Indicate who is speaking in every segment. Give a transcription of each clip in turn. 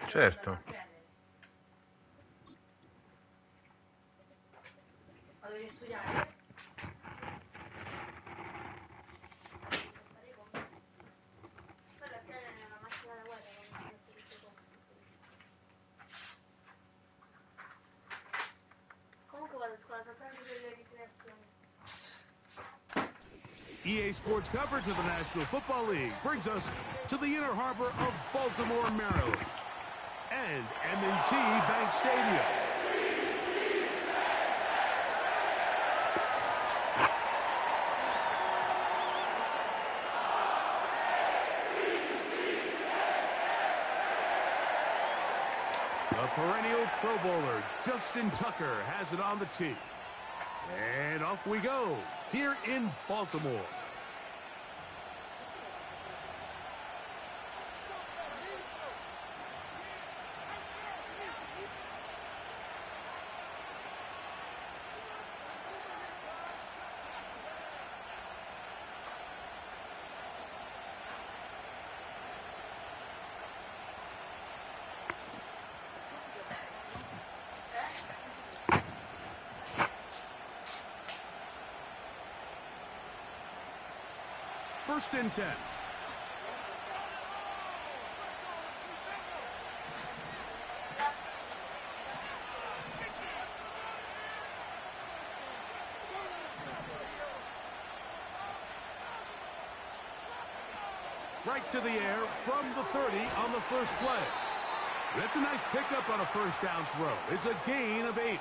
Speaker 1: Certo.
Speaker 2: EA Sports coverage of the National Football League brings us to the inner harbor of Baltimore, Maryland, and M&T Bank Stadium. The perennial Pro Bowler, Justin Tucker, has it on the tee. And off we go, here in Baltimore. First and 10. Right to the air from the 30 on the first play. That's a nice pickup on a first down throw. It's a gain of 8.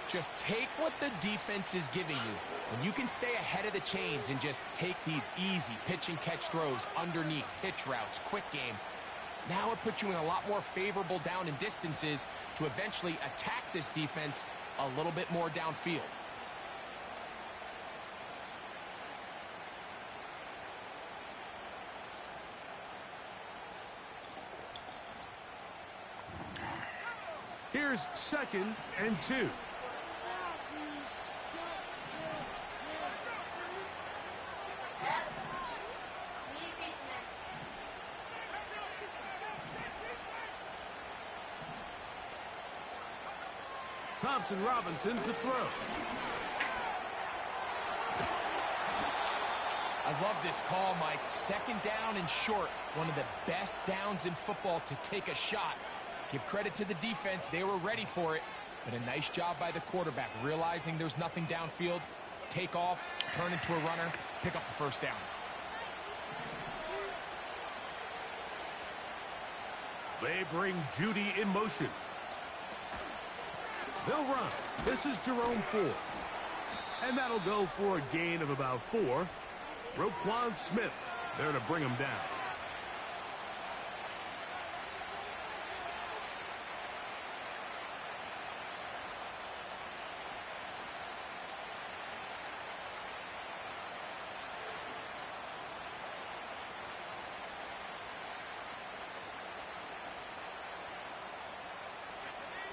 Speaker 3: Just take what the defense is giving you. When you can stay ahead of the chains and just take these easy pitch and catch throws underneath, hitch routes, quick game, now it puts you in a lot more favorable down and distances to eventually attack this defense a little bit more downfield.
Speaker 2: Here's 2nd and 2. Thompson Robinson to throw.
Speaker 3: I love this call, Mike. 2nd down and short. One of the best downs in football to take a shot. Give credit to the defense. They were ready for it. But a nice job by the quarterback, realizing there's nothing downfield. Take off, turn into a runner, pick up the first down.
Speaker 2: They bring Judy in motion. They'll run. This is Jerome Ford. And that'll go for a gain of about 4. Roquan Smith there to bring him down.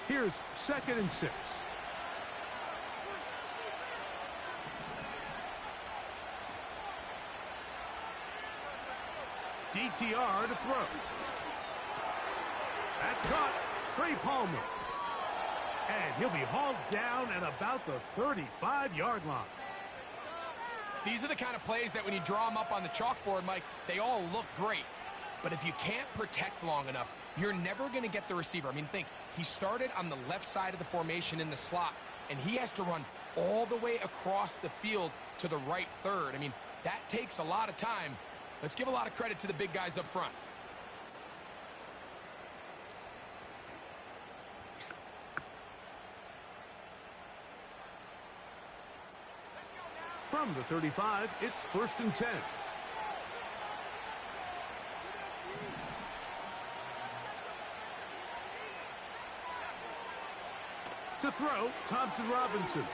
Speaker 2: Here's 2nd and 6. DTR to throw. That's caught. Trey Palmer. And he'll be hauled down at about the 35-yard line.
Speaker 3: These are the kind of plays that when you draw them up on the chalkboard, Mike, they all look great. But if you can't protect long enough, you're never going to get the receiver. I mean, think, he started on the left side of the formation in the slot, and he has to run all the way across the field to the right third. I mean, that takes a lot of time. Let's give a lot of credit to the big guys up front.
Speaker 2: From the 35, it's 1st and 10. To throw, Thompson Robinson.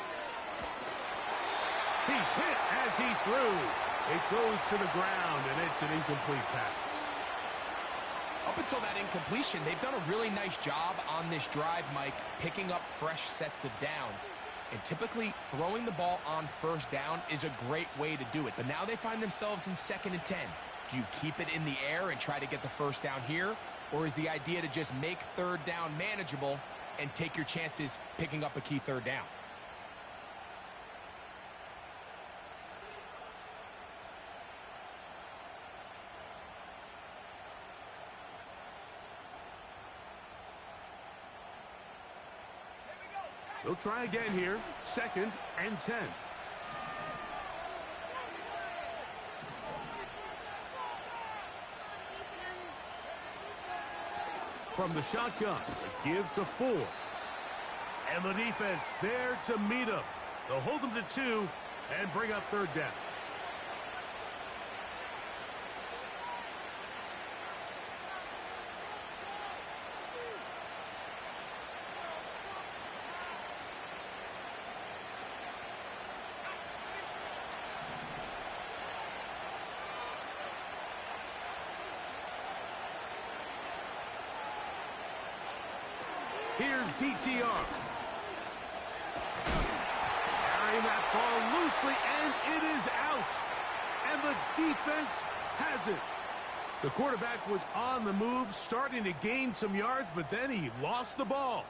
Speaker 2: He's hit as he threw. It goes to the ground, and it's an incomplete pass.
Speaker 3: Up until that incompletion, they've done a really nice job on this drive, Mike, picking up fresh sets of downs. And typically, throwing the ball on first down is a great way to do it. But now they find themselves in 2nd and 10. Do you keep it in the air and try to get the first down here? Or is the idea to just make 3rd down manageable and take your chances picking up a key 3rd down?
Speaker 2: They'll try again here. 2nd and 10. From the shotgun, a give to 4. And the defense there to meet him. They'll hold them to 2 and bring up 3rd down. Here's DTR. Carrying that ball loosely, and it is out. And the defense has it. The quarterback was on the move, starting to gain some yards, but then he lost the ball.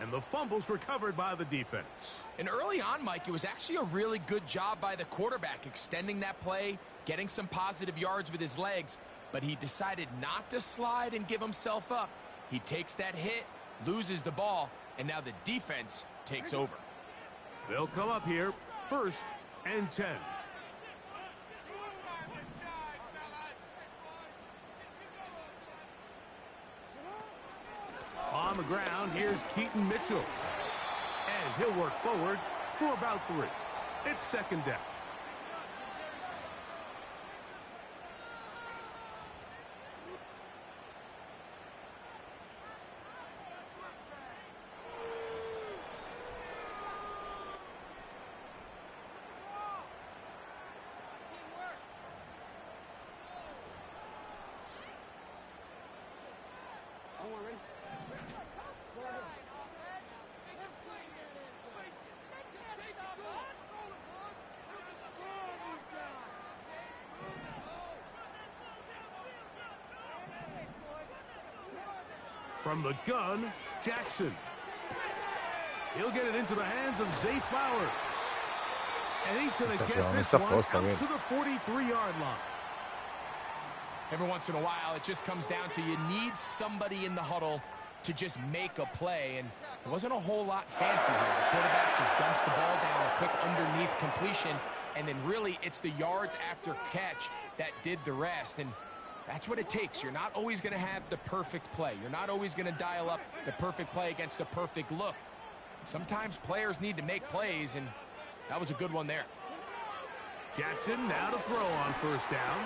Speaker 2: And the fumble's recovered by the defense.
Speaker 3: And early on, Mike, it was actually a really good job by the quarterback, extending that play, getting some positive yards with his legs, but he decided not to slide and give himself up. He takes that hit, loses the ball, and now the defense takes over.
Speaker 2: They'll come up here, 1st and 10. On the ground, here's Keaton Mitchell. And he'll work forward for about 3. It's 2nd down. From the gun, Jackson. He'll get it into the hands of Zay Flowers. And he's going to get this one out to the 43-yard line.
Speaker 3: Every once in a while, it just comes down to you need somebody in the huddle to just make a play. And it wasn't a whole lot fancy here. The quarterback just dumps the ball down, a quick underneath completion, and then really it's the yards after catch that did the rest. And that's what it takes. You're not always going to have the perfect play. You're not always going to dial up the perfect play against the perfect look. Sometimes players need to make plays, and that was a good one there.
Speaker 2: Jackson now to throw on 1st down.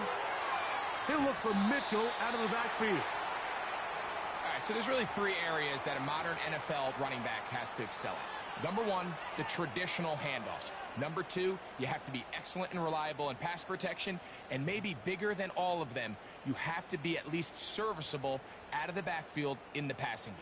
Speaker 2: He'll look for Mitchell out of the backfield.
Speaker 3: All right, so there's really 3 areas that a modern NFL running back has to excel at. Number 1, the traditional handoffs. Number 2, you have to be excellent and reliable in pass protection, and maybe bigger than all of them, you have to be at least serviceable out of the backfield in the passing game.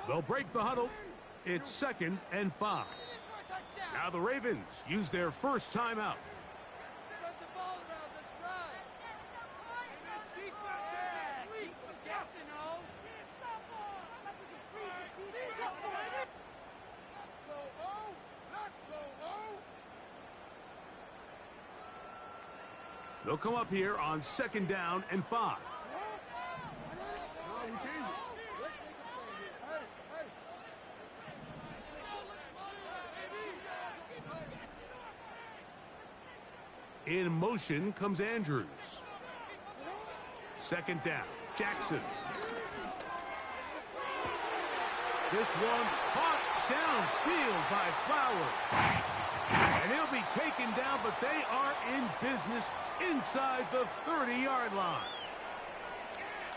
Speaker 2: They'll break the huddle. It's 2nd and 5. Now the Ravens use their first timeout. They'll come up here on 2nd down and 5. In motion comes Andrews. 2nd down, Jackson. This one caught downfield by Flowers. And he'll be taken down, but they are in business inside the 30-yard line.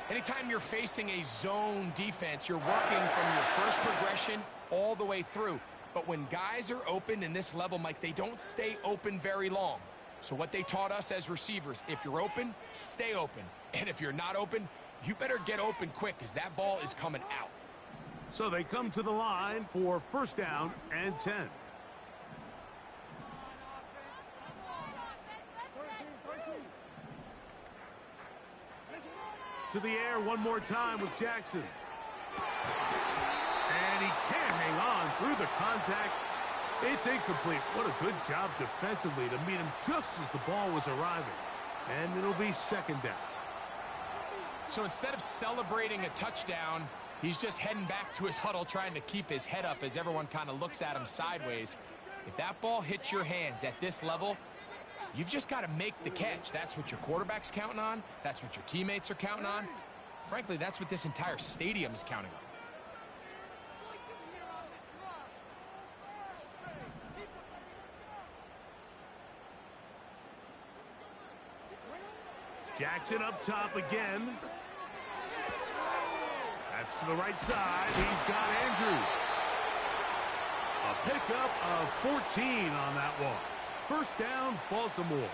Speaker 3: Anytime you're facing a zone defense, you're working from your first progression all the way through. But when guys are open in this level, Mike, they don't stay open very long. So what they taught us as receivers, if you're open, stay open. And if you're not open, you better get open quick because that ball is coming out.
Speaker 2: So they come to the line for first down and 10. To the air one more time with Jackson. And he can't hang on through the contact. It's incomplete. What a good job defensively to meet him just as the ball was arriving. And it'll be second down.
Speaker 3: So instead of celebrating a touchdown, he's just heading back to his huddle trying to keep his head up as everyone kind of looks at him sideways. If that ball hits your hands at this level, you've just got to make the catch. That's what your quarterback's counting on. That's what your teammates are counting on. Frankly, that's what this entire stadium is counting on.
Speaker 2: Jackson up top again. That's to the right side. He's got Andrews. A pickup of 14 on that one. First down, Baltimore.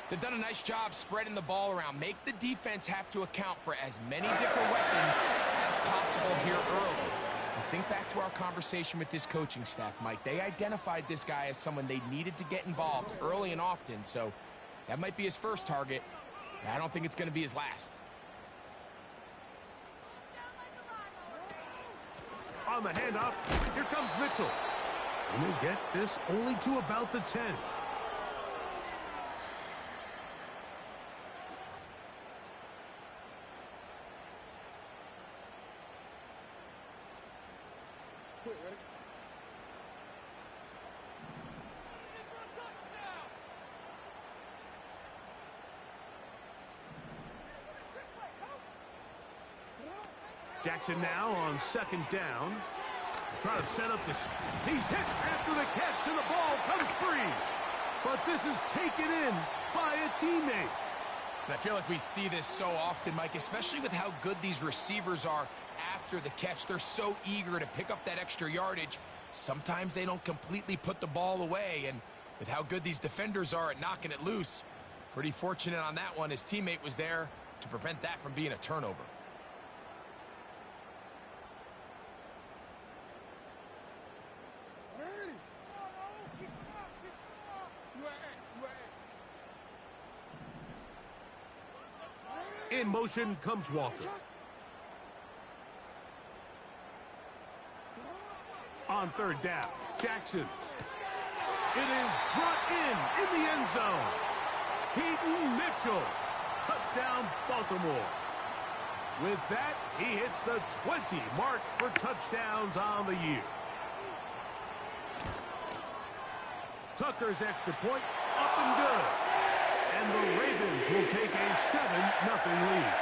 Speaker 3: They've done a nice job spreading the ball around. Make the defense have to account for as many different weapons as possible here early. I think back to our conversation with this coaching staff, Mike. They identified this guy as someone they needed to get involved early and often, so that might be his first target. I don't think it's going to be his last.
Speaker 2: On the handoff, here comes Mitchell. And he'll get this only to about the 10. Jackson now on second down. Trying to set up the... He's hit after the catch, and the ball comes free. But this is taken in by a teammate.
Speaker 3: And I feel like we see this so often, Mike, especially with how good these receivers are after the catch. They're so eager to pick up that extra yardage. Sometimes they don't completely put the ball away, and with how good these defenders are at knocking it loose, pretty fortunate on that one. His teammate was there to prevent that from being a turnover.
Speaker 2: In motion comes Walker. On third down, Jackson. It is brought in the end zone. Keaton Mitchell. Touchdown, Baltimore. With that, he hits the 20 mark for touchdowns on the year. Tucker's extra point up and good. And the Ravens will take a 7-0 lead.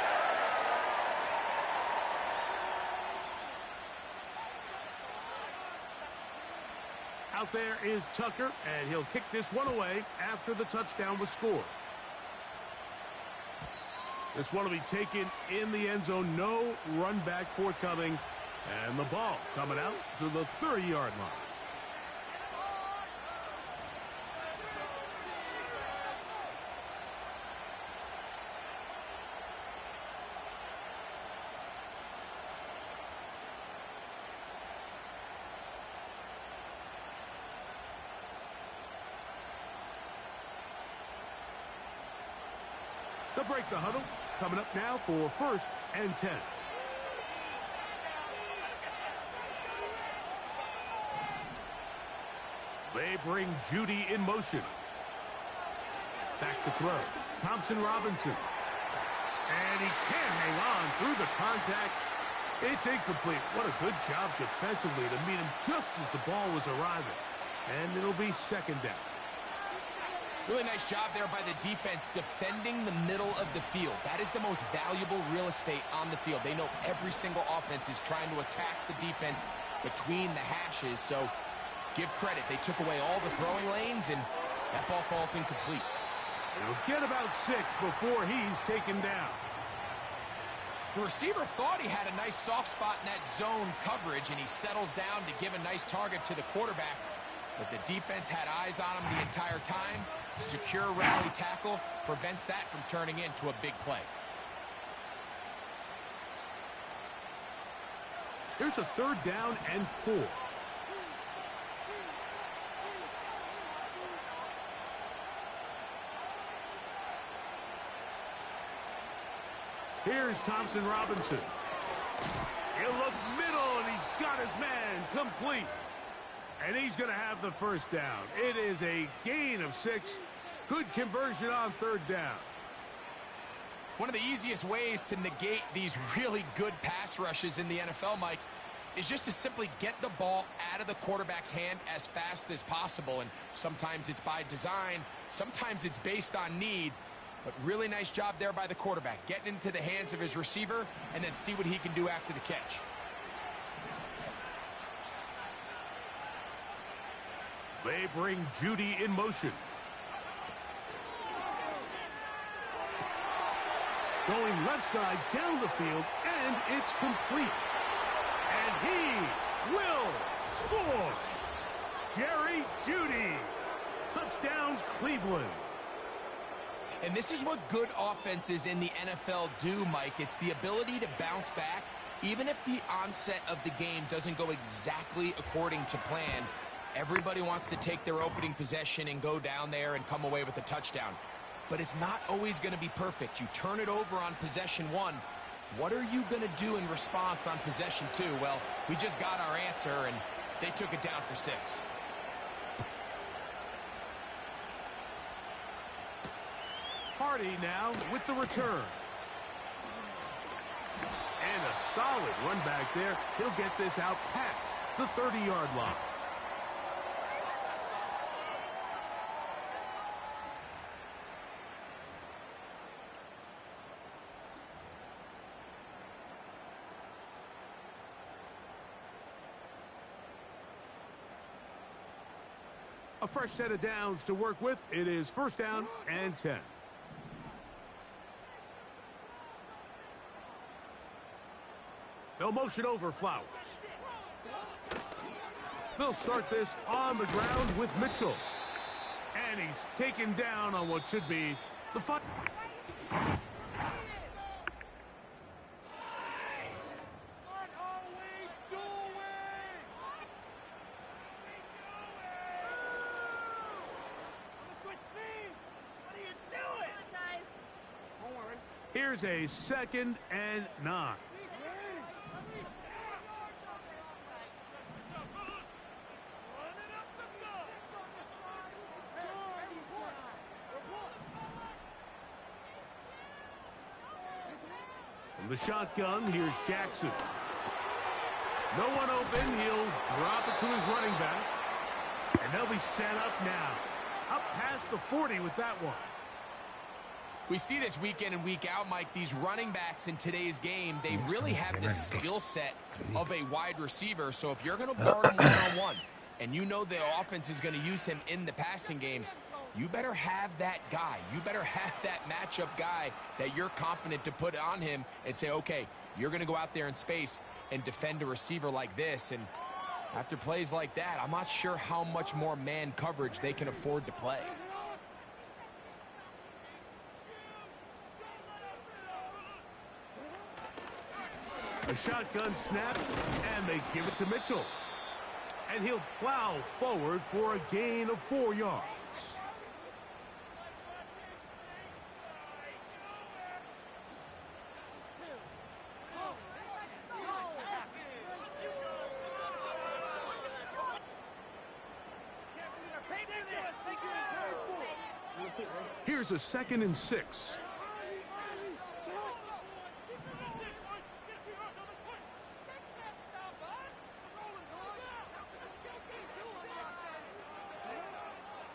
Speaker 2: Out there is Tucker, and he'll kick this one away after the touchdown was scored. This one will be taken in the end zone. No run back forthcoming. And the ball coming out to the 30-yard line. They'll break the huddle. Coming up now for first and 10. They bring Judy in motion. Back to throw. Thompson Robinson. And he can't hang on through the contact. It's incomplete. What a good job defensively to meet him just as the ball was arriving. And it'll be second down.
Speaker 3: Really nice job there by the defense defending the middle of the field. That is the most valuable real estate on the field. They know every single offense is trying to attack the defense between the hashes. So give credit. They took away all the throwing lanes, and that ball falls incomplete.
Speaker 2: He'll get about 6 before he's taken down.
Speaker 3: The receiver thought he had a nice soft spot in that zone coverage, and he settles down to give a nice target to the quarterback. But the defense had eyes on him the entire time. Secure rally tackle prevents that from turning into a big play.
Speaker 2: Here's a 3rd down and 4. Here's Thompson Robinson. He'll look middle, and he's got his man complete. And he's going to have the 1st down. It is a gain of 6. Good conversion on 3rd down.
Speaker 3: One of the easiest ways to negate these really good pass rushes in the NFL, Mike, is just to simply get the ball out of the quarterback's hand as fast as possible. And sometimes it's by design, sometimes it's based on need. But really nice job there by the quarterback, getting into the hands of his receiver and then see what he can do after the catch.
Speaker 2: They bring Judy in motion. Going left side down the field, and it's complete. And he will score. Jerry Judy. Touchdown, Cleveland.
Speaker 3: And this is what good offenses in the NFL do, Mike. It's the ability to bounce back, even if the onset of the game doesn't go exactly according to plan. Everybody wants to take their opening possession and go down there and come away with a touchdown. But it's not always going to be perfect. You turn it over on possession 1. What are you going to do in response on possession 2? Well, we just got our answer, and they took it down for 6.
Speaker 2: Hardy now with the return. And a solid run back there. He'll get this out past the 30-yard line. A fresh set of downs to work with. It is 1st down and 10. They'll motion over Flowers. They'll start this on the ground with Mitchell. And he's taken down on what should be the fight. Here's a 2nd and 9. From the shotgun, here's Jackson. No one open. He'll drop it to his running back. And they'll be set up now. Up past the 40 with that one.
Speaker 3: We see this week in and week out, Mike. These running backs in today's game, they really have the skill set of a wide receiver. So if you're going to guard him one-on-one and you know the offense is going to use him in the passing game, you better have that guy. You better have that matchup guy that you're confident to put on him and say, okay, you're going to go out there in space and defend a receiver like this. And after plays like that, I'm not sure how much more man coverage they can afford to play.
Speaker 2: A shotgun snap, and they give it to Mitchell. And he'll plow forward for a gain of 4 yards. Here's a 2nd and 6.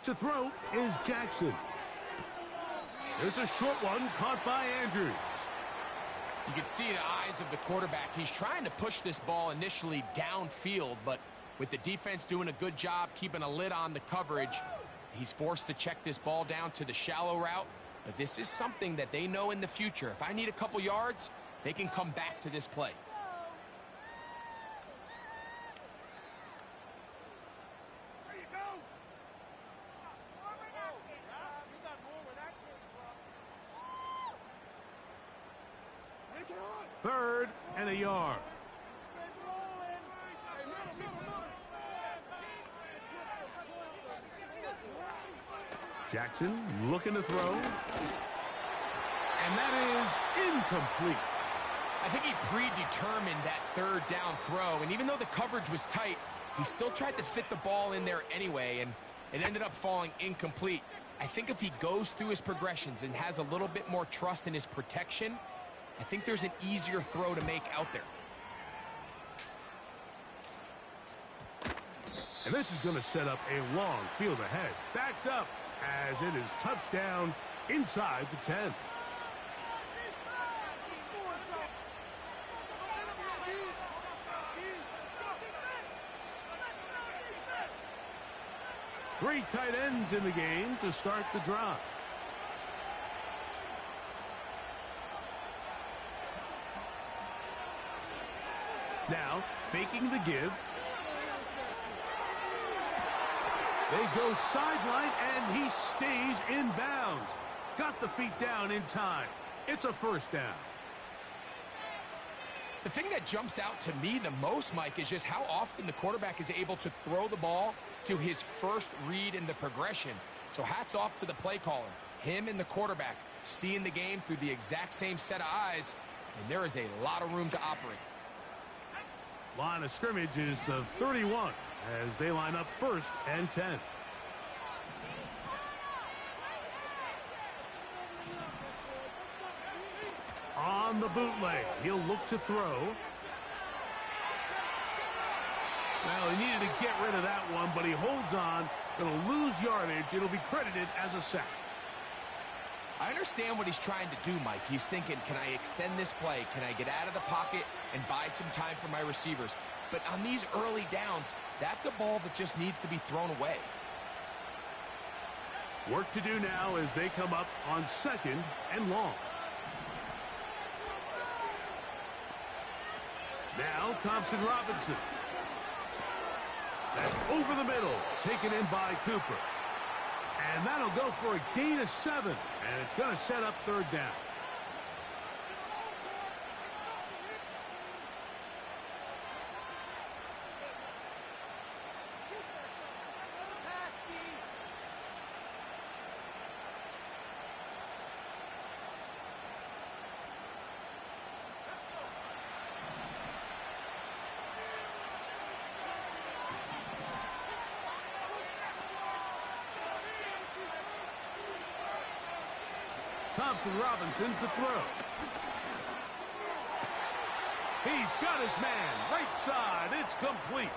Speaker 2: To throw is Jackson. There's a short one caught by Andrews.
Speaker 3: You can see the eyes of the quarterback. He's trying to push this ball initially downfield, but with the defense doing a good job keeping a lid on the coverage, he's forced to check this ball down to the shallow route. But this is something that they know in the future. If I need a couple yards, they can come back to this play.
Speaker 2: Third and a yard. Jackson looking to throw. And that is incomplete.
Speaker 3: I think he predetermined that third down throw, and even though the coverage was tight, he still tried to fit the ball in there anyway, and it ended up falling incomplete. I think if he goes through his progressions and has a little bit more trust in his protection, I think there's an easier throw to make out there.
Speaker 2: And this is going to set up a long field ahead. Backed up as it is touchdown inside the 10. Three tight ends in the game to start the drive. Now, faking the give. They go sideline, and he stays in bounds. Got the feet down in time. It's a first down.
Speaker 3: The thing that jumps out to me the most, Mike, is just how often the quarterback is able to throw the ball to his first read in the progression. So hats off to the play caller. Him and the quarterback seeing the game through the exact same set of eyes, and there is a lot of room to operate.
Speaker 2: Line of scrimmage is the 31 as they line up first and 10. On the bootleg, he'll look to throw. Well, he needed to get rid of that one, but he holds on. Going to lose yardage. It'll be credited as a sack.
Speaker 3: I understand what he's trying to do, Mike. He's thinking, can I extend this play? Can I get out of the pocket and buy some time for my receivers? But on these early downs, that's a ball that just needs to be thrown away.
Speaker 2: Work to do now as they come up on second and long. Now Thompson Robinson. That's over the middle, taken in by Cooper. And that'll go for a gain of 7, and it's going to set up third down. Thompson Robinson to throw. He's got his man right side. It's complete.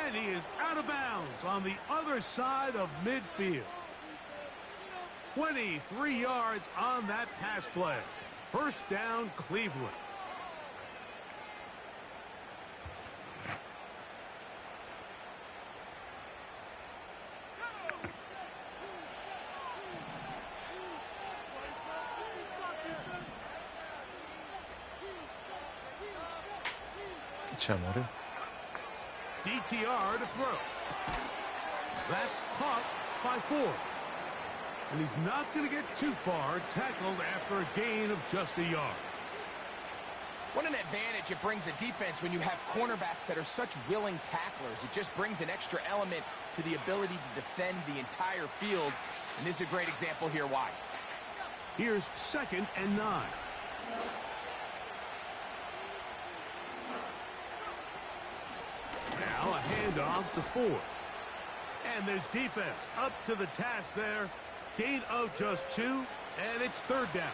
Speaker 2: And he is out of bounds on the other side of midfield. 23 yards on that pass play. First down, Cleveland. DTR to throw. That's caught by 4. And he's not going to get too far, tackled after a gain of just a yard.
Speaker 3: What an advantage it brings a defense when you have cornerbacks that are such willing tacklers. It just brings an extra element to the ability to defend the entire field. And this is a great example here why.
Speaker 2: Here's second and 9. Now a handoff to 4. And this defense up to the task there. Gain of just 2, and it's third down.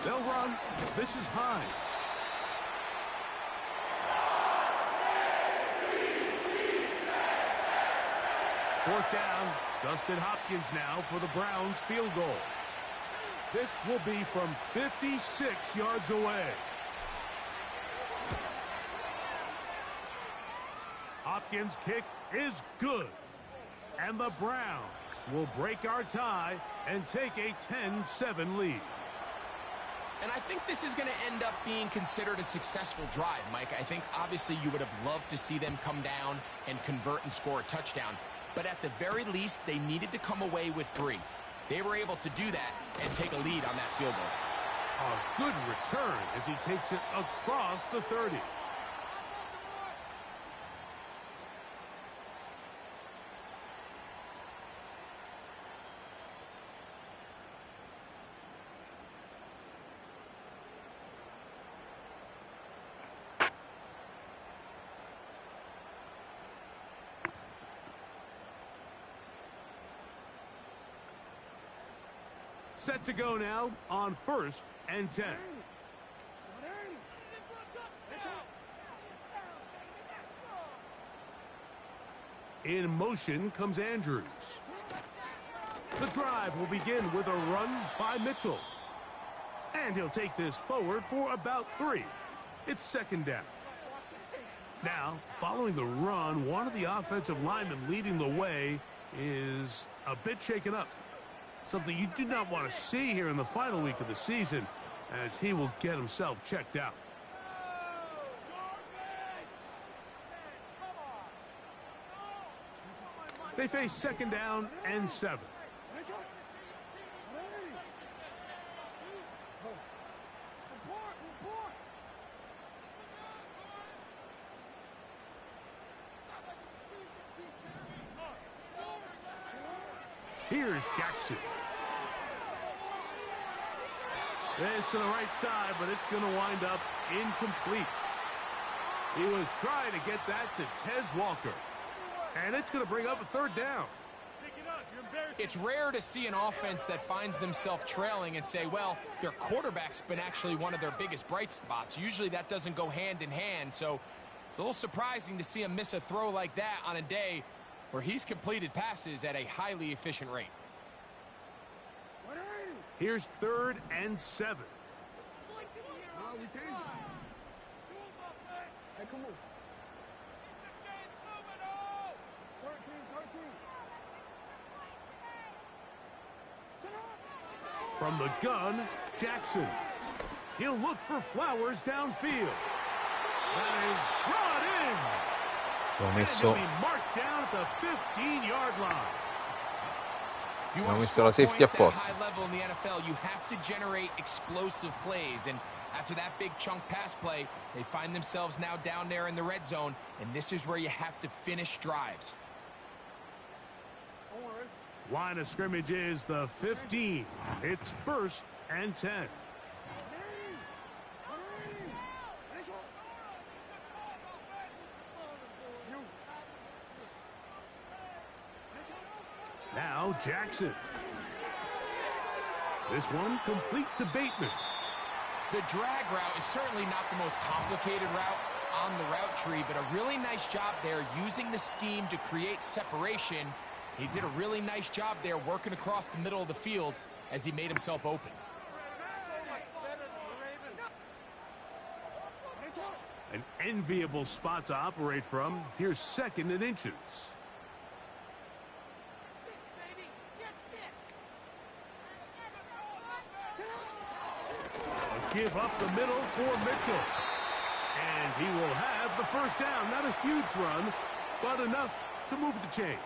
Speaker 2: They'll run. This is Hines. Fourth down. Dustin Hopkins now for the Browns field goal. This will be from 56 yards away. Hopkins' kick is good. And the Browns will break our tie and take a 10-7 lead.
Speaker 3: And I think this is going to end up being considered a successful drive, Mike. I think obviously you would have loved to see them come down and convert and score a touchdown. But at the very least, they needed to come away with 3. They were able to do that and take a lead on that field goal.
Speaker 2: A good return as he takes it across the 30. Set to go now on 1st and 10. In motion comes Andrews. The drive will begin with a run by Mitchell. And he'll take this forward for about 3. It's 2nd down. Now, following the run, one of the offensive linemen leading the way is a bit shaken up. Something you do not want to see here in the final week of the season, as he will get himself checked out. They face 2nd down and 7. Here's Jackson. This to the right side, but it's going to wind up incomplete. He was trying to get that to Tez Walker. And it's going to bring up a 3rd down.
Speaker 3: It's rare to see an offense that finds themselves trailing and say, well, their quarterback's been actually one of their biggest bright spots. Usually that doesn't go hand in hand, so it's a little surprising to see him miss a throw like that on a day where he's completed passes at a highly efficient rate.
Speaker 2: Here's 3rd and 7.
Speaker 4: Hey, come on.
Speaker 2: From the gun, Jackson. He'll look for Flowers downfield. That is brought in.
Speaker 1: L'ho
Speaker 2: And
Speaker 1: messo,
Speaker 2: he'll be marked down at the 15-yard line.
Speaker 3: If you
Speaker 1: Abbiamo
Speaker 3: want to
Speaker 1: visto
Speaker 3: score
Speaker 1: la safety
Speaker 3: points at a
Speaker 1: apposta.
Speaker 3: high level in the NFL, you have to generate explosive plays. And after that big chunk pass play, they find themselves now down there in the red zone. And this is where you have to finish drives.
Speaker 2: Line of scrimmage is the 15. It's 1st and 10. Now Jackson. This one complete to Bateman.
Speaker 3: The drag route is certainly not the most complicated route on the route tree, but a really nice job there using the scheme to create separation. He did a really nice job there working across the middle of the field as he made himself open.
Speaker 2: An enviable spot to operate from. Here's 2nd and inches. A give up the middle for Mitchell. And he will have the 1st down. Not a huge run, but enough to move the chains.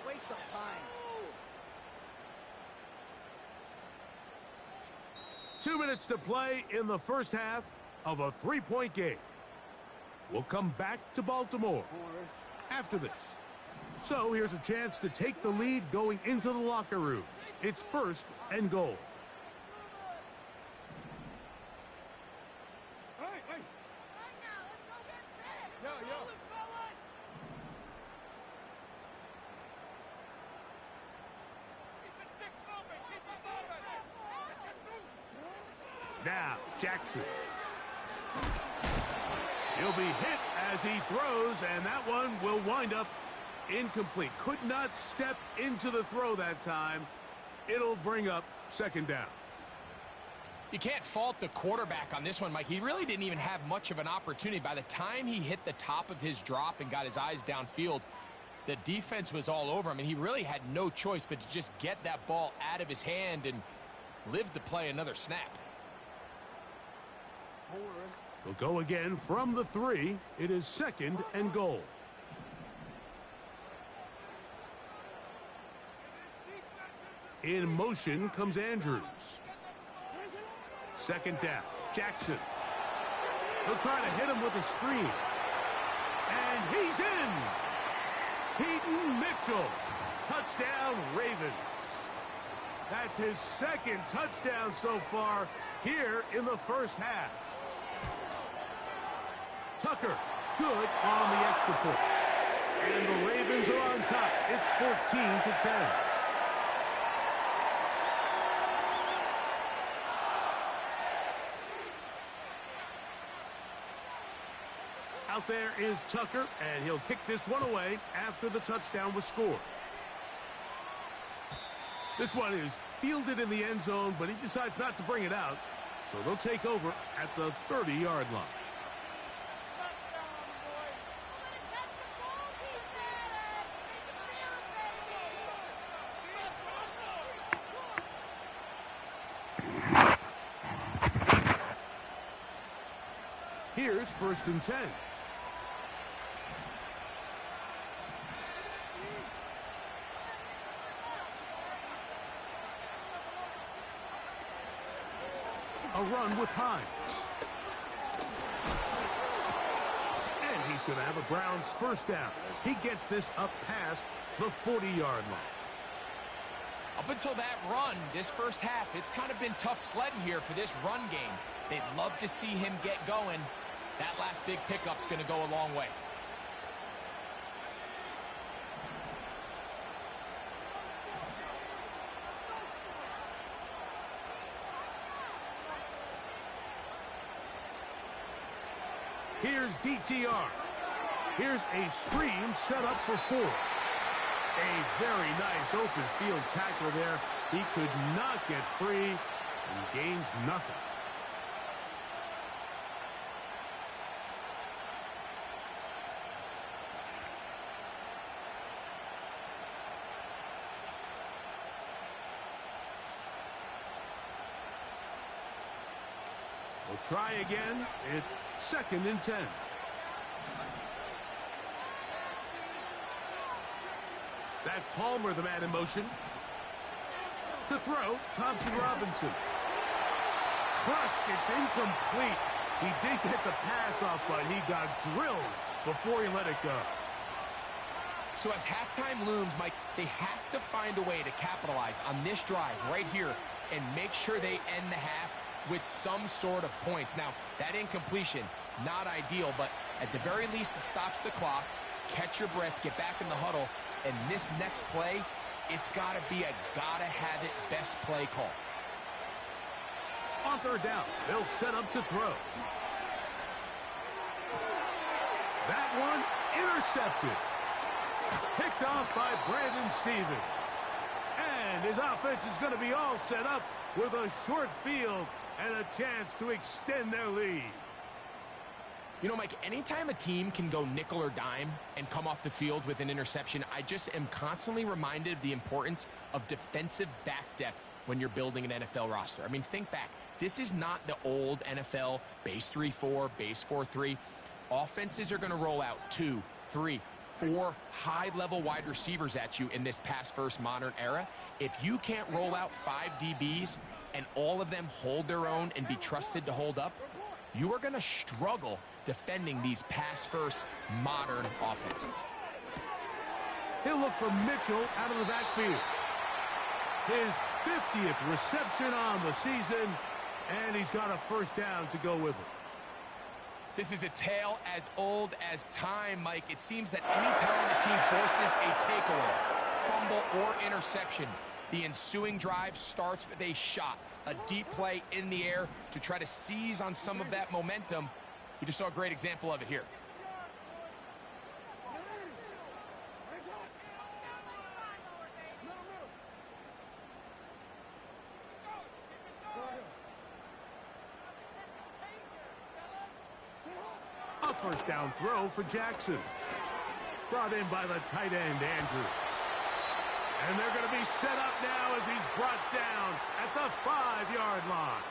Speaker 4: Waste of time.
Speaker 2: 2 minutes to play in the 1st half of a 3-point game. We'll come back to Baltimore after this. So here's a chance to take the lead going into the locker room. It's 1st and goal. Now, Jackson. He'll be hit as he throws, and that one will wind up incomplete. Could not step into the throw that time. It'll bring up second down.
Speaker 3: You can't fault the quarterback on this one, Mike. He really didn't even have much of an opportunity. By the time he hit the top of his drop and got his eyes downfield, the defense was all over him, and he really had no choice but to just get that ball out of his hand and live to play another snap.
Speaker 2: He'll go again from the 3. It is second and goal. In motion comes Andrews. Second down. Jackson. He'll try to hit him with a screen. And he's in. Keaton Mitchell. Touchdown, Ravens. That's his second touchdown so far here in the first half. Tucker, good on the extra point. And the Ravens are on top. It's 14-10. Out there is Tucker, and he'll kick this one away after the touchdown was scored. This one is fielded in the end zone, but he decides not to bring it out, so they'll take over at the 30-yard line. Here's 1st and 10. A run with Hines. And he's going to have a Browns first down as he gets this up past the 40-yard line.
Speaker 3: Up until that run, this first half, it's kind of been tough sledding here for this run game. They'd love to see him get going. That last big pickup's going to go a long way.
Speaker 2: Here's DTR. Here's a screen set up for 4. A very nice open field tackle there. He could not get free and gains nothing. We'll try again. It's 2nd and 10. That's Palmer, the man in motion. To throw, Thompson Robinson. Crushed, it's incomplete. He did get the pass off, but he got drilled before he let it go.
Speaker 3: So as halftime looms, Mike, they have to find a way to capitalize on this drive right here and make sure they end the half with some sort of points. Now, that incompletion, not ideal, but at the very least, it stops the clock. Catch your breath, get back in the huddle, and this next play, it's got to be a gotta-have-it best play call.
Speaker 2: On 3rd down, they'll set up to throw. That one intercepted. Picked off by Brandon Stevens. And his offense is going to be all set up with a short field and a chance to extend their lead.
Speaker 3: You know, Mike, anytime a team can go nickel or dime and come off the field with an interception, I just am constantly reminded of the importance of defensive back depth when you're building an NFL roster. I mean, think back. This is not the old NFL base 3-4, base 4-3. Offenses are going to roll out 2, 3, 4 high-level wide receivers at you in this pass-first modern era. If you can't roll out 5 DBs and all of them hold their own and be trusted to hold up, you are going to struggle defending these pass-first modern offenses.
Speaker 2: He'll look for Mitchell out of the backfield. His 50th reception on the season, and he's got a first down to go with it.
Speaker 3: This is a tale as old as time, Mike. It seems that any time the team forces a takeaway, fumble, or interception, The ensuing drive starts with a shot, a deep play in the air to try to seize on some of that momentum. We just saw a great example of it here.
Speaker 2: A first down throw for Jackson. Brought in by the tight end, Andrews. And they're going to be set up now as he's brought down at the 5-yard line.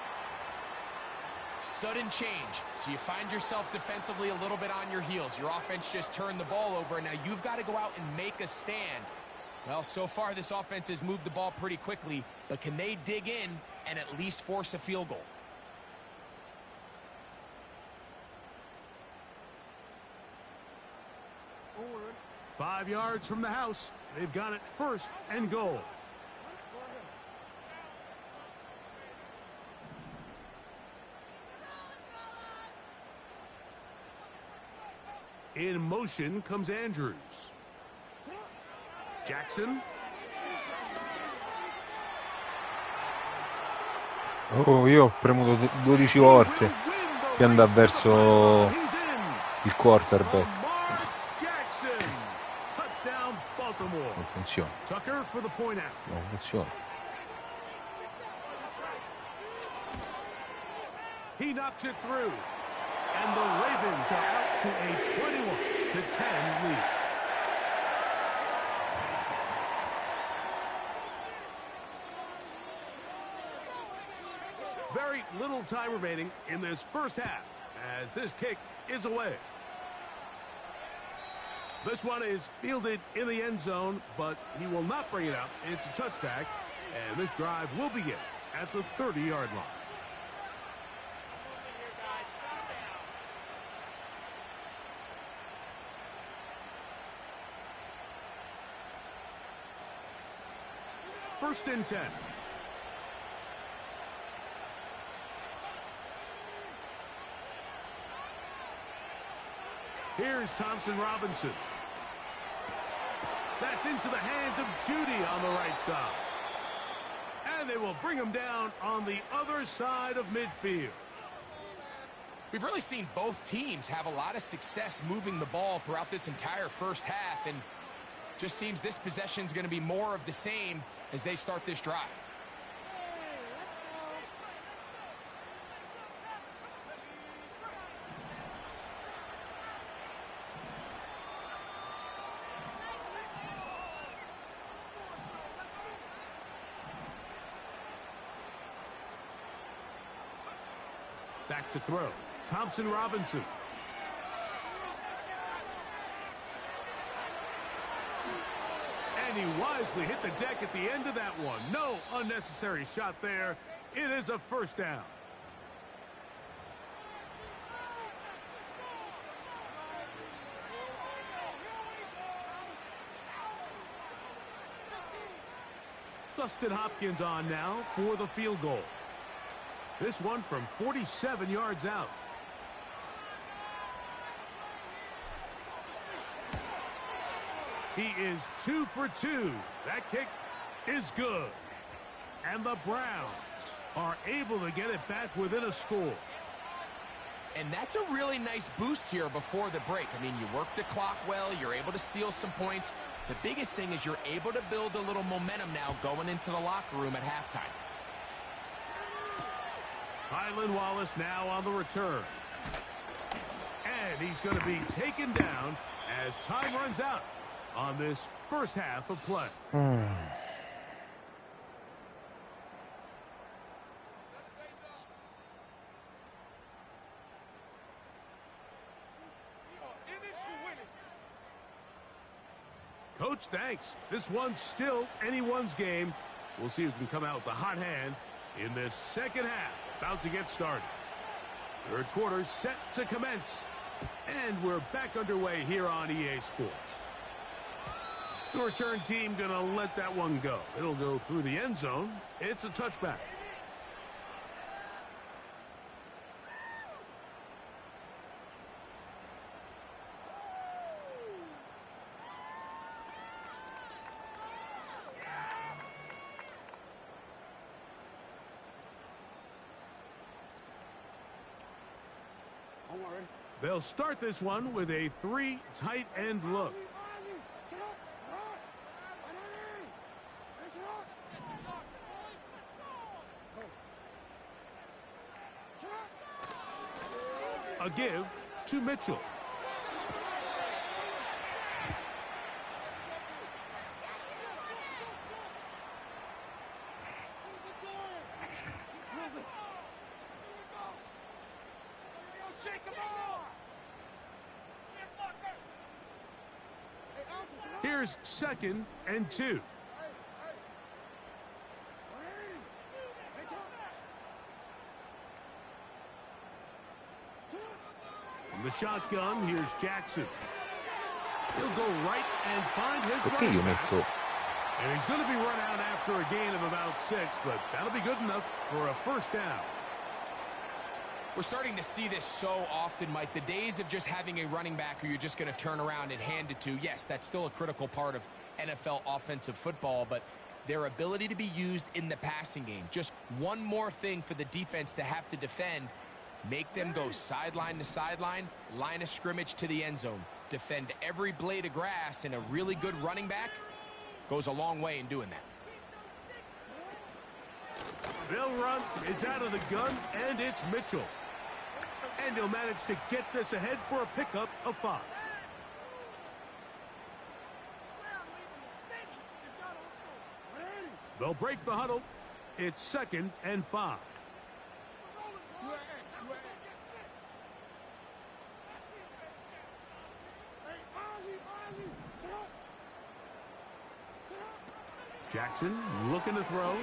Speaker 3: Sudden change. So you find yourself defensively a little bit on your heels. Your offense just turned the ball over, and now you've got to go out and make a stand. Well, so far this offense has moved the ball pretty quickly, but can they dig in and at least force a field goal?
Speaker 2: Forward. 5 yards from the house. They've got it 1st and goal. In motion comes Andrews. Jackson.
Speaker 1: Oh, io ho premuto 12 volte per andare verso il quarterback. Non funziona. Non funziona.
Speaker 2: He knocks it through. And the Ravens are out to a 21-10 lead. Very little time remaining in this first half as this kick is away. This one is fielded in the end zone, but he will not bring it up. It's a touchback, and this drive will begin at the 30-yard line. First and 10. Here's Thompson Robinson. That's into the hands of Judy on the right side. And they will bring him down on the other side of midfield.
Speaker 3: We've really seen both teams have a lot of success moving the ball throughout this entire first half, and just seems this possession is going to be more of the same as they start this drive.
Speaker 2: Back to throw. Thompson Robinson. And he wisely hit the deck at the end of that one. No unnecessary shot there. It is a first down. Dustin Hopkins on now for the field goal. This one from 47 yards out. He is 2 for 2. That kick is good. And the Browns are able to get it back within a score.
Speaker 3: And that's a really nice boost here before the break. I mean, you work the clock well. You're able to steal some points. The biggest thing is you're able to build a little momentum now going into the locker room at halftime.
Speaker 2: Tylan Wallace now on the return. And he's going to be taken down as time runs out on this first half of play. Coach, thanks. This one's still anyone's game. We'll see who can come out with the hot hand in this second half. About to get started. Third quarter set to commence. And we're back underway here on EA Sports. The return team going to let that one go. It'll go through the end zone. It's a touchback. They'll start this one with a 3 tight end look. A give to Mitchell. Here's 2nd and 2. From the shotgun, here's Jackson. He'll go right and find his
Speaker 1: Perché io
Speaker 2: running back.
Speaker 1: metto...
Speaker 2: And he's going to be run out after a gain of about 6, but that'll be good enough for a first down.
Speaker 3: We're starting to see this so often, Mike. The days of just having a running back who you're just going to turn around and hand it to, yes, that's still a critical part of NFL offensive football, but their ability to be used in the passing game, just one more thing for the defense to have to defend, make them go sideline to sideline, line of scrimmage to the end zone, defend every blade of grass, and a really good running back goes a long way in doing that.
Speaker 2: They'll run. It's out of the gun, and it's Mitchell. And he'll manage to get this ahead for a pickup of 5. They'll break the huddle. It's 2nd and 5. Jackson looking to throw.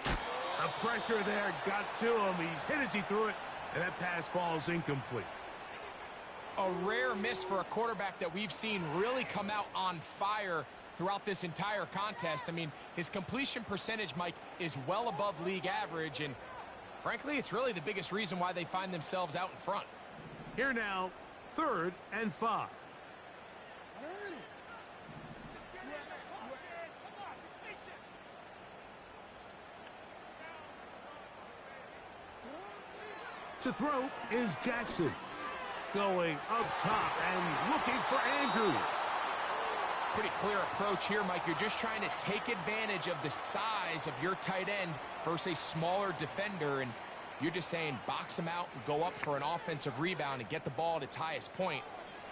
Speaker 2: The pressure there got to him. He's hit as he threw it, and that pass falls incomplete.
Speaker 3: A rare miss for a quarterback that we've seen really come out on fire throughout this entire contest. I mean, his completion percentage, Mike, is well above league average, and frankly, it's really the biggest reason why they find themselves out in front.
Speaker 2: Here now, 3rd and 5. To throw is Jackson. Going up top and looking for Andrews.
Speaker 3: Pretty clear approach here, Mike. You're just trying to take advantage of the size of your tight end versus a smaller defender, and you're just saying box him out and go up for an offensive rebound and get the ball at its highest point.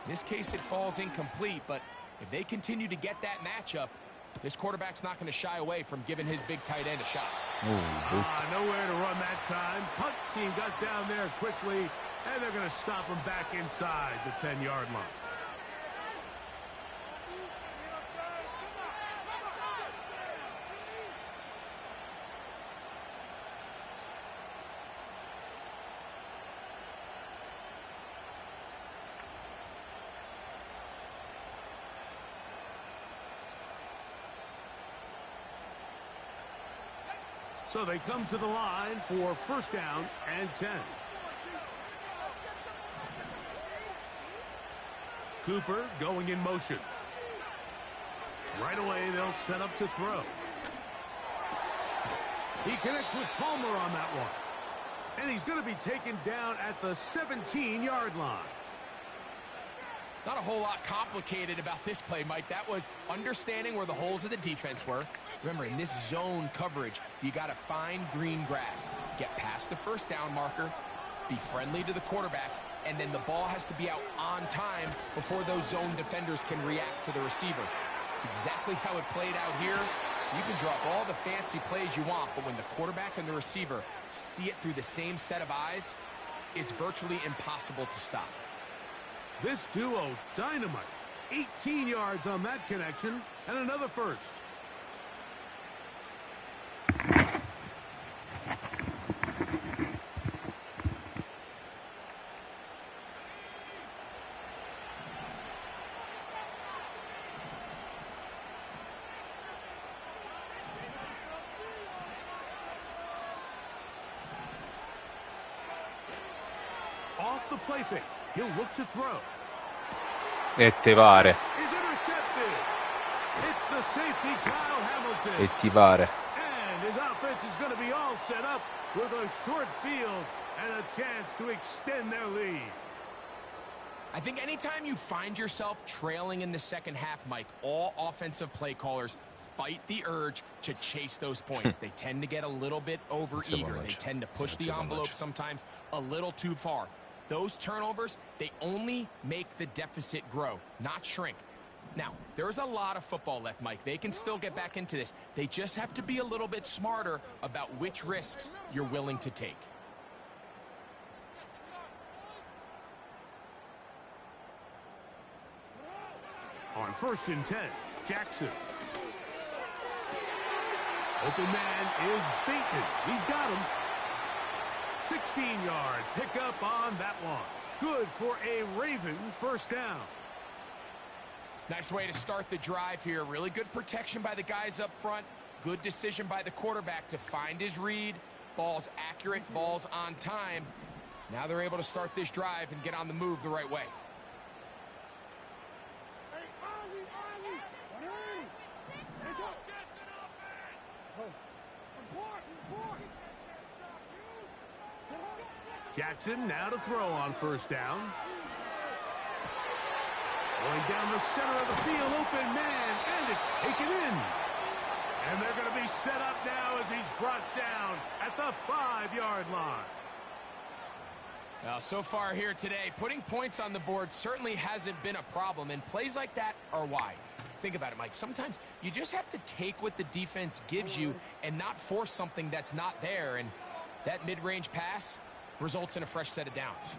Speaker 3: In this case, it falls incomplete, but if they continue to get that matchup, this quarterback's not going to shy away from giving his big tight end a shot.
Speaker 2: Nowhere to run that time. Punt team got down there quickly, and they're going to stop him back inside the 10-yard line. So they come to the line for 1st down and 10. Cooper going in motion. Right away, they'll set up to throw. He connects with Palmer on that one. And he's going to be taken down at the 17-yard line.
Speaker 3: Not a whole lot complicated about this play, Mike. That was understanding where the holes of the defense were. Remember, in this zone coverage, you got to find green grass, get past the 1st down marker, be friendly to the quarterback, and then the ball has to be out on time before those zone defenders can react to the receiver. It's exactly how it played out here. You can drop all the fancy plays you want, but when the quarterback and the receiver see it through the same set of eyes, it's virtually impossible to stop.
Speaker 2: This duo, dynamite. 18 yards on that connection, and another 1st. Off the play fake. He'll look to throw.
Speaker 1: E te pare.
Speaker 2: Is intercepted. It's the safety, Kyle Hamilton.
Speaker 1: E ti pare.
Speaker 2: And his offense is going to be all set up with a short field and a chance to extend their lead.
Speaker 3: I think anytime you find yourself trailing in the second half, Mike, all offensive play callers fight the urge to chase those points. They tend to get a little bit overeager. They tend to push the envelope sometimes a little too far. Those turnovers, they only make the deficit grow, not shrink. Now, there's a lot of football left, Mike. They can still get back into this. They just have to be a little bit smarter about which risks you're willing to take.
Speaker 2: On 1st and 10, Jackson. Open man is Bateman. He's got him. 16-yard pickup on that one. Good for a Raven first down.
Speaker 3: Nice way to start the drive here. Really good protection by the guys up front. Good decision by the quarterback to find his read. Ball's accurate, ball's on time. Now they're able to start this drive and get on the move the right way.
Speaker 2: Jackson now to throw on 1st down. Going down the center of the field, open man, and it's taken in. And they're going to be set up now as he's brought down at the 5-yard line.
Speaker 3: Now, so far here today, putting points on the board certainly hasn't been a problem, and plays like that are why. Think about it, Mike. Sometimes you just have to take what the defense gives you and not force something that's not there, and that mid-range pass results in a fresh set of downs.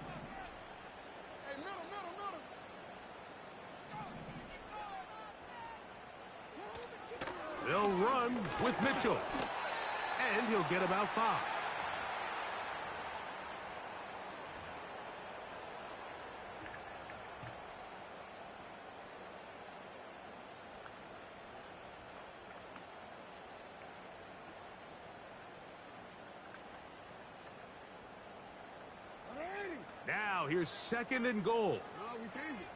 Speaker 2: They'll run with Mitchell, and he'll get about 5. Now here's 2nd and goal.
Speaker 5: No, we change it.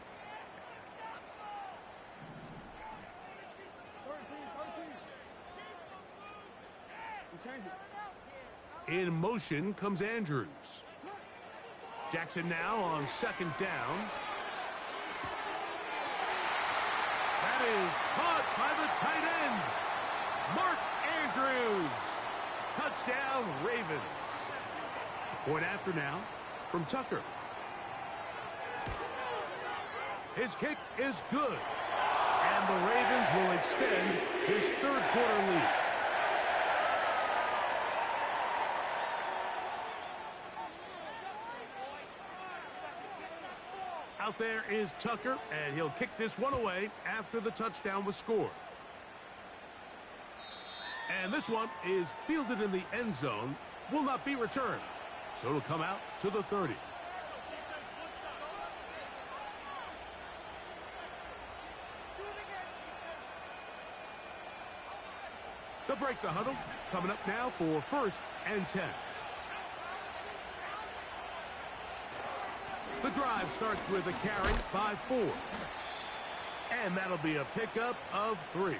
Speaker 5: 13. We change it.
Speaker 2: In motion comes Andrews. Jackson now on 2nd down. That is caught by the tight end, Mark Andrews. Touchdown, Ravens. Point after now from Tucker. His kick is good. And the Ravens will extend his 3rd quarter lead. Out there is Tucker, and he'll kick this one away after the touchdown was scored. And this one is fielded in the end zone, will not be returned. So it'll come out to the 30. They'll break the huddle. Coming up now for 1st and 10. The drive starts with a carry by 4. And that'll be a pickup of 3.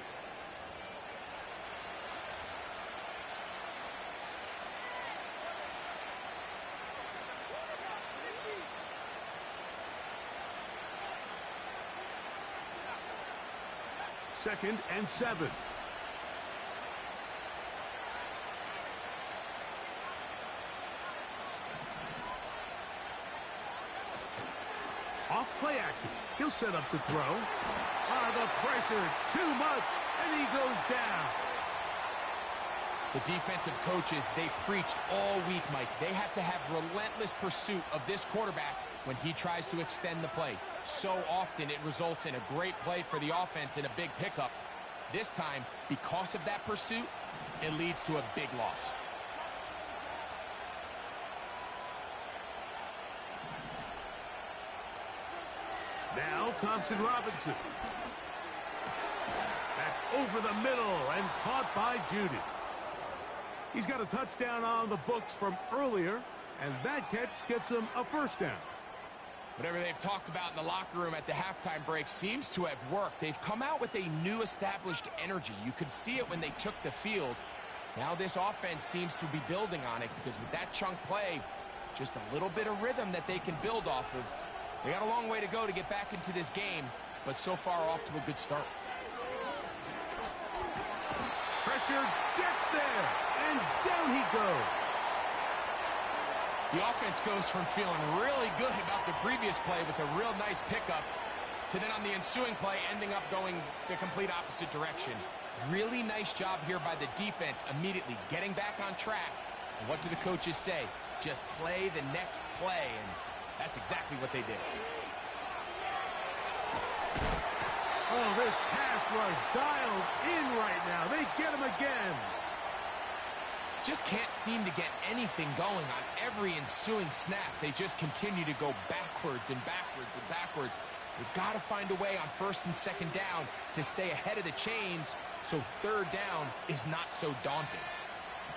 Speaker 2: Second and 7. Off play action. He'll set up to throw. The pressure, too much, and he goes down.
Speaker 3: The defensive coaches, they preached all week, Mike. They have to have relentless pursuit of this quarterback when he tries to extend the play. So often it results in a great play for the offense and a big pickup. This time, because of that pursuit, it leads to a big loss.
Speaker 2: Now Thompson Robinson. That's over the middle and caught by Judy. He's got a touchdown on the books from earlier, and that catch gets him a 1st down.
Speaker 3: Whatever they've talked about in the locker room at the halftime break seems to have worked. They've come out with a new established energy. You could see it when they took the field. Now this offense seems to be building on it because with that chunk play, just a little bit of rhythm that they can build off of. They got a long way to go to get back into this game, but so far off to a good start.
Speaker 2: Pressure gets there, and down he goes.
Speaker 3: The offense goes from feeling really good about the previous play with a real nice pickup to then on the ensuing play ending up going the complete opposite direction. Really nice job here by the defense, immediately getting back on track. And what do the coaches say? Just play the next play, and that's exactly what they did.
Speaker 2: Oh, this pass rush dialed in right now. They get him again.
Speaker 3: Just can't seem to get anything going on every ensuing snap. They just continue to go backwards and backwards and backwards. We've got to find a way on first and second down to stay ahead of the chains so third down is not so daunting.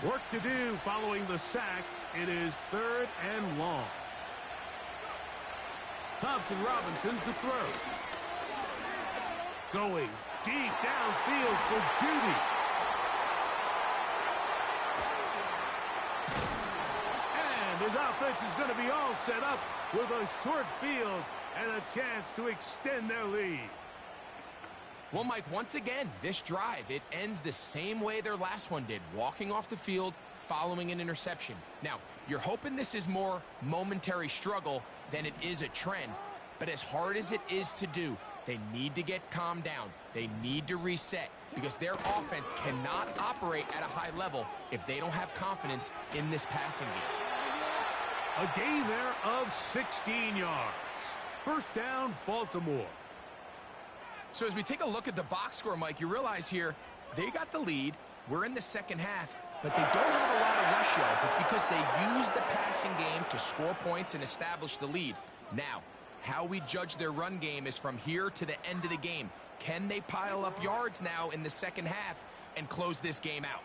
Speaker 2: Work to do following the sack. It is third and long. Thompson Robinson to throw. Going deep downfield for Judy. And his offense is going to be all set up with a short field and a chance to extend their lead.
Speaker 3: Well, Mike, once again, this drive, it ends the same way their last one did, walking off the field, following an interception. Now, you're hoping this is more momentary struggle than it is a trend, but as hard as it is to do, they need to get calmed down. They need to reset because their offense cannot operate at a high level if they don't have confidence in this passing game.
Speaker 2: A gain there of 16 yards. First down, Baltimore.
Speaker 3: So as we take a look at the box score, Mike, you realize here they got the lead. We're in the second half, but they don't have a lot of rush yards. It's because they use the passing game to score points and establish the lead. Now, how we judge their run game is from here to the end of the game. Can they pile up yards now in the second half and close this game out?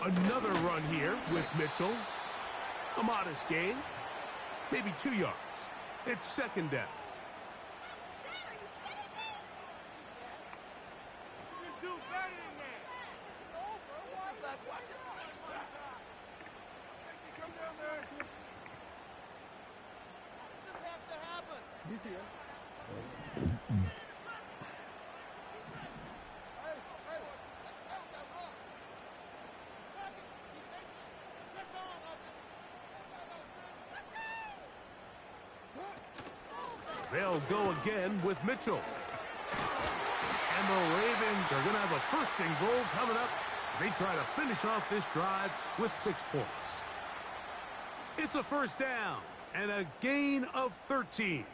Speaker 2: Another run here with Mitchell. A modest gain. Maybe 2 yards. It's second down.
Speaker 5: You can do better than that. Come down there. Does this have to happen? He's here.
Speaker 2: They'll go again with Mitchell. And the Ravens are going to have a first and goal coming up. They try to finish off this drive with 6 points. It's a first down and a gain of 13.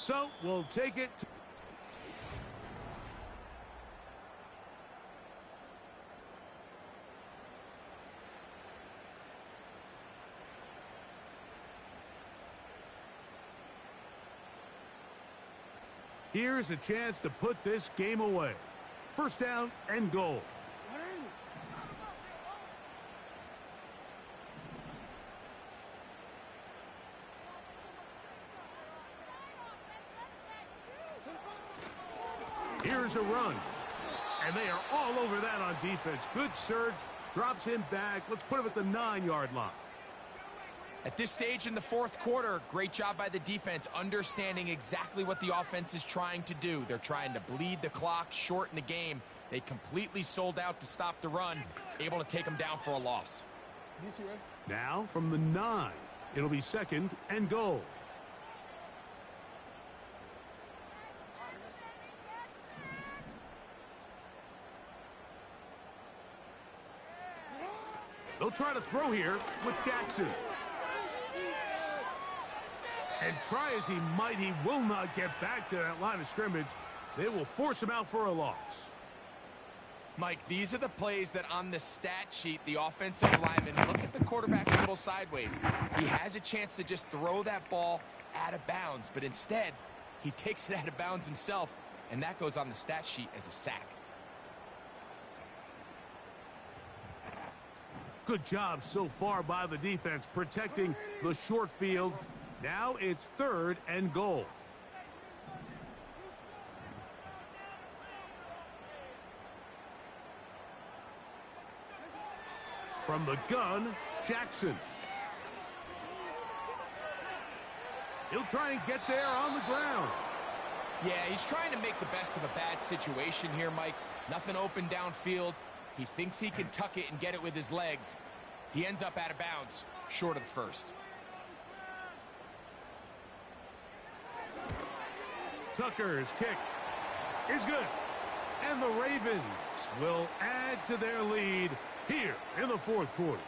Speaker 2: So we'll take it to here's a chance to put this game away. First down and goal. Here's a run. And they are all over that on defense. Good surge. Drops him back. Let's put him at the 9-yard line.
Speaker 3: At this stage in the fourth quarter, great job by the defense, understanding exactly what the offense is trying to do. They're trying to bleed the clock, shorten the game. They completely sold out to stop the run, able to take them down for a loss.
Speaker 2: Now from the 9, it'll be second and goal. They'll try to throw here with Jackson. And try as he might, he will not get back to that line of scrimmage. They will force him out for a loss.
Speaker 3: Mike, these are the plays that on the stat sheet, the offensive lineman, look at the quarterback a little sideways. He has a chance to just throw that ball out of bounds, but instead, he takes it out of bounds himself, and that goes on the stat sheet as a sack.
Speaker 2: Good job so far by the defense protecting the short field. Now it's third and goal. From the gun, Jackson. He'll try and get there on the ground.
Speaker 3: Yeah, he's trying to make the best of a bad situation here, Mike. Nothing open downfield. He thinks he can tuck it and get it with his legs. He ends up out of bounds, short of the first.
Speaker 2: Tucker's kick is good. And the Ravens will add to their lead here in the fourth quarter.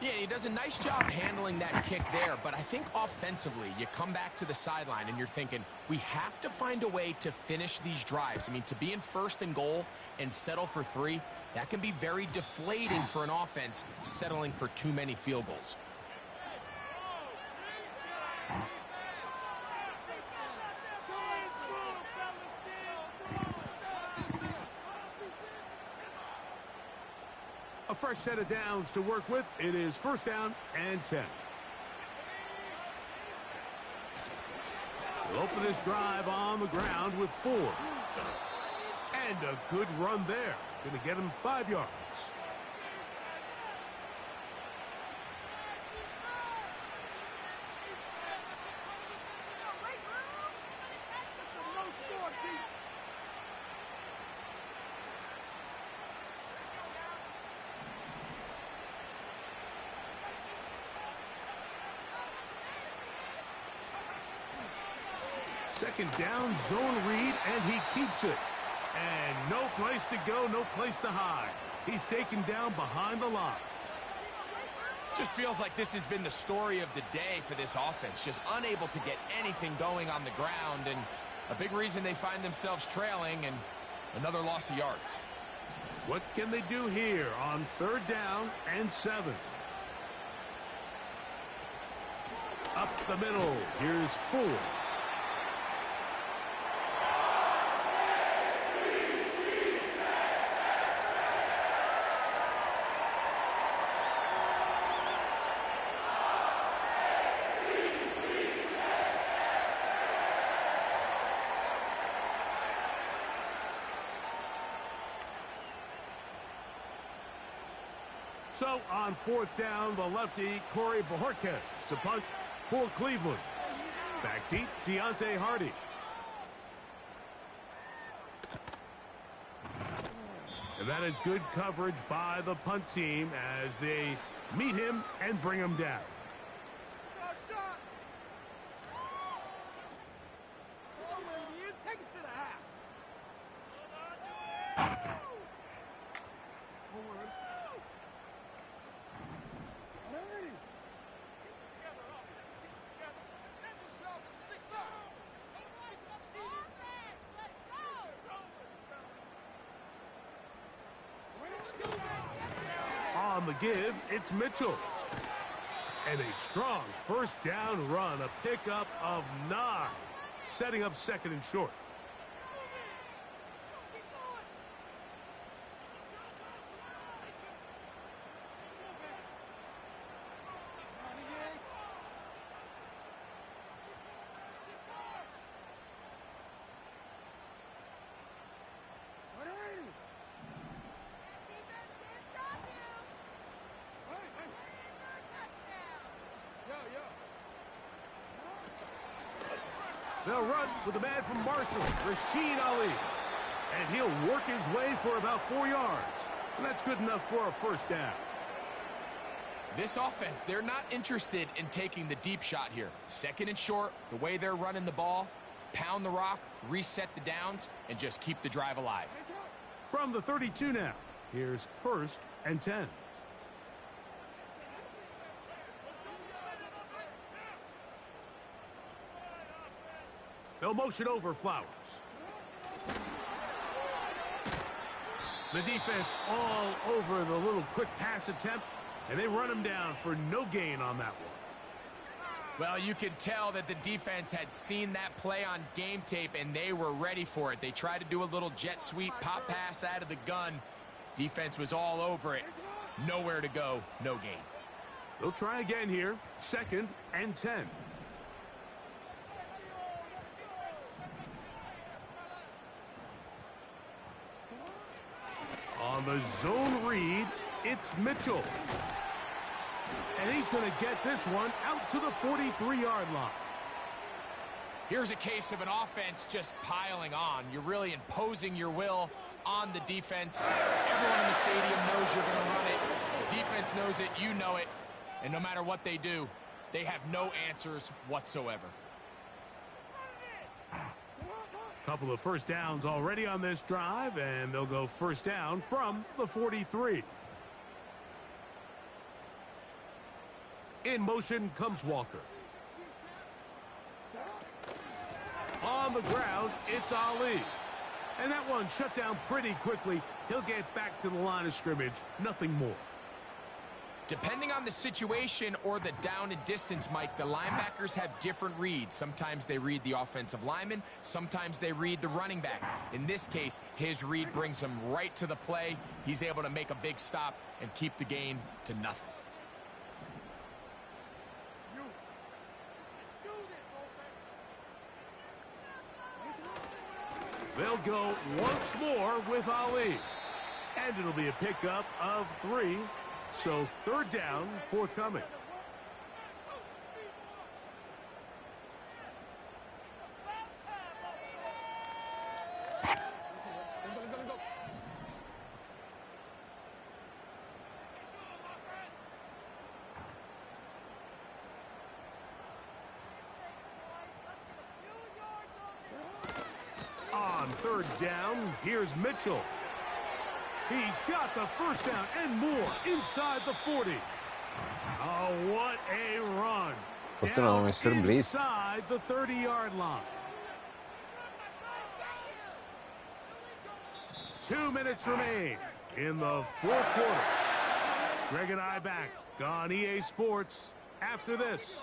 Speaker 3: Yeah, he does a nice job handling that kick there, but I think offensively, you come back to the sideline and you're thinking, we have to find a way to finish these drives. I mean, to be in first and goal and settle for 3, that can be very deflating for an offense settling for too many field goals.
Speaker 2: A fresh set of downs to work with. It is first down and 10. He'll open this drive on the ground with 4. And a good run there. Going to get him 5 yards. Second down, zone read, and he keeps it. And no place to go, no place to hide. He's taken down behind the line.
Speaker 3: Just feels like this has been the story of the day for this offense. Just unable to get anything going on the ground. And a big reason they find themselves trailing and another loss of yards.
Speaker 2: What can they do here on third down and 7? Up the middle. Here's 4. So on fourth down, the lefty, Corey Bojorquez to punt for Cleveland. Back deep, Deontay Hardy. And that is good coverage by the punt team as they meet him and bring him down.
Speaker 5: Take it to the house.
Speaker 2: On the give, it's Mitchell. And a strong first down run, a pickup of 9, setting up second and short. They'll run with the man from Marshall, Rashid Ali. And he'll work his way for about 4 yards. And that's good enough for a first down.
Speaker 3: This offense, they're not interested in taking the deep shot here. Second and short, the way they're running the ball, pound the rock, reset the downs, and just keep the drive alive.
Speaker 2: From the 32 now, here's first and 10. They'll motion over Flowers. The defense all over the little quick pass attempt, and they run him down for no gain on that one.
Speaker 3: Well, you could tell that the defense had seen that play on game tape, and they were ready for it. They tried to do a little jet sweep pop pass out of the gun. Defense was all over it. Nowhere to go, no gain.
Speaker 2: They'll try again here, second and 10. On the zone read, it's Mitchell. And he's going to get this one out to the 43-yard line.
Speaker 3: Here's a case of an offense just piling on. You're really imposing your will on the defense. Everyone in the stadium knows you're going to run it. The defense knows it, you know it. And no matter what they do, they have no answers whatsoever.
Speaker 2: Couple of first downs already on this drive, and they'll go first down from the 43. In motion comes Walker. On the ground, it's Ali. And that one shut down pretty quickly. He'll get back to the line of scrimmage. Nothing more.
Speaker 3: Depending on the situation or the down and distance, Mike, the linebackers have different reads. Sometimes they read the offensive lineman. Sometimes they read the running back. In this case, his read brings him right to the play. He's able to make a big stop and keep the gain to nothing.
Speaker 2: They'll go once more with Ali. And it'll be a pickup of 3. So third down, forthcoming. On third down, here's Mitchell. He's got the first down and more inside the 40. Oh, what a run. Down inside the 30-yard line. 2 minutes remain in the fourth quarter. Greg and I back on EA Sports after this.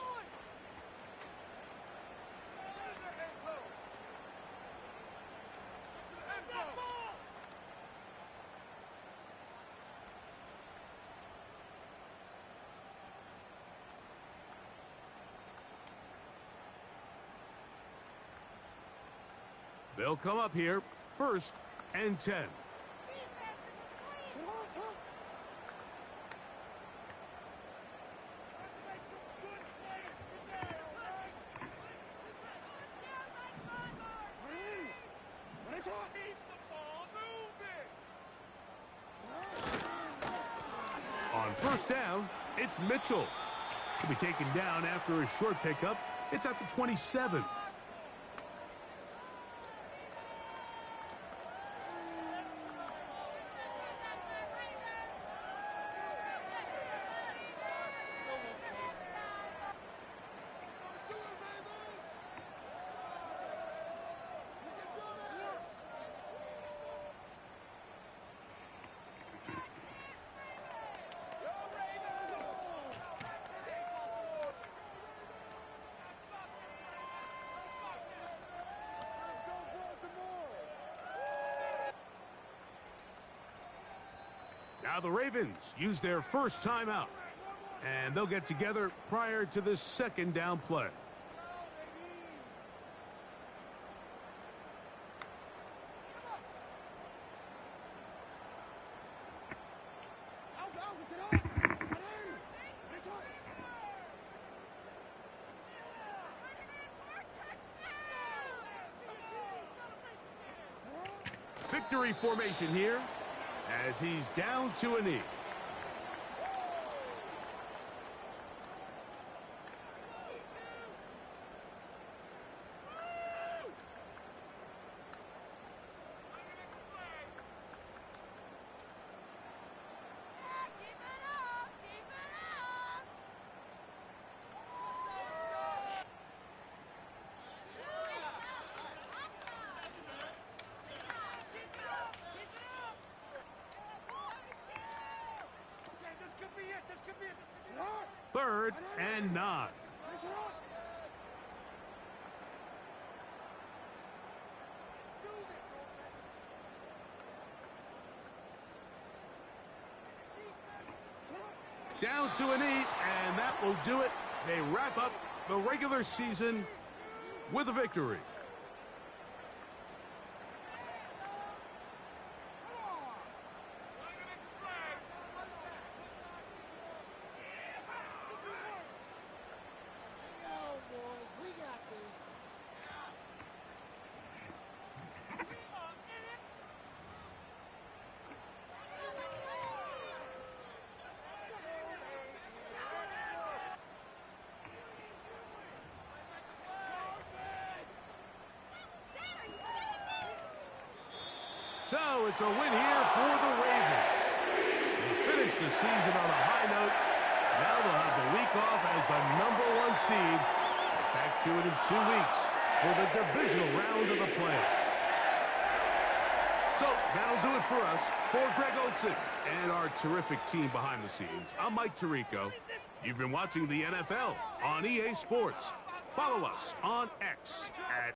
Speaker 2: They'll come up here, 1st and 10. On first down, it's Mitchell. He'll be taken down after a short pickup. It's at the 27. Now the Ravens use their first timeout, and they'll get together prior to this second down play. Victory formation here as he's down to a knee. Third and 9. Down to a knee, and that will do it. They wrap up the regular season with a victory. So it's a win here for the Ravens. They finished the season on a high note. Now they'll have the week off as the #1 seed. Back to it in 2 weeks for the divisional round of the playoffs. So that'll do it for us. For Greg Olson and our terrific team behind the scenes, I'm Mike Tirico. You've been watching the NFL on EA Sports. Follow us on X at